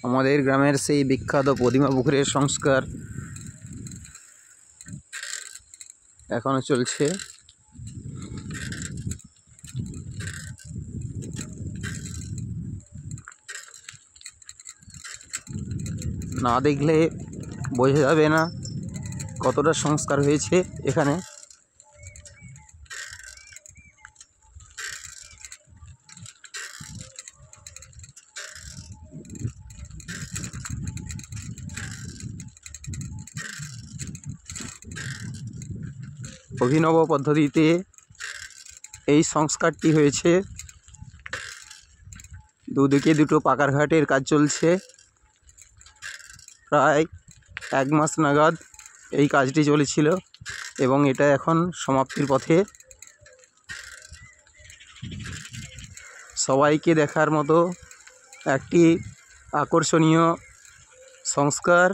আমাদের গ্রামের সেই বিখ্যাত প্রতিমা পুকুরের সংস্কার এখনো চলছে। না দেখলে বোঝা যাবে না কতটা সংস্কার হয়েছে এখানে। অভিনব পদ্ধতিতে এই সংস্কারটি হয়েছে। দুদিকে দুটো পাকার ঘাটের কাজ চলছে। প্রায় 1 মাস নাগাদ এই কাজটি চলেছিল এবং এটা এখন সমাপ্তির পথে। সবাইকে দেখার মতো একটি আকর্ষণীয় সংস্কার।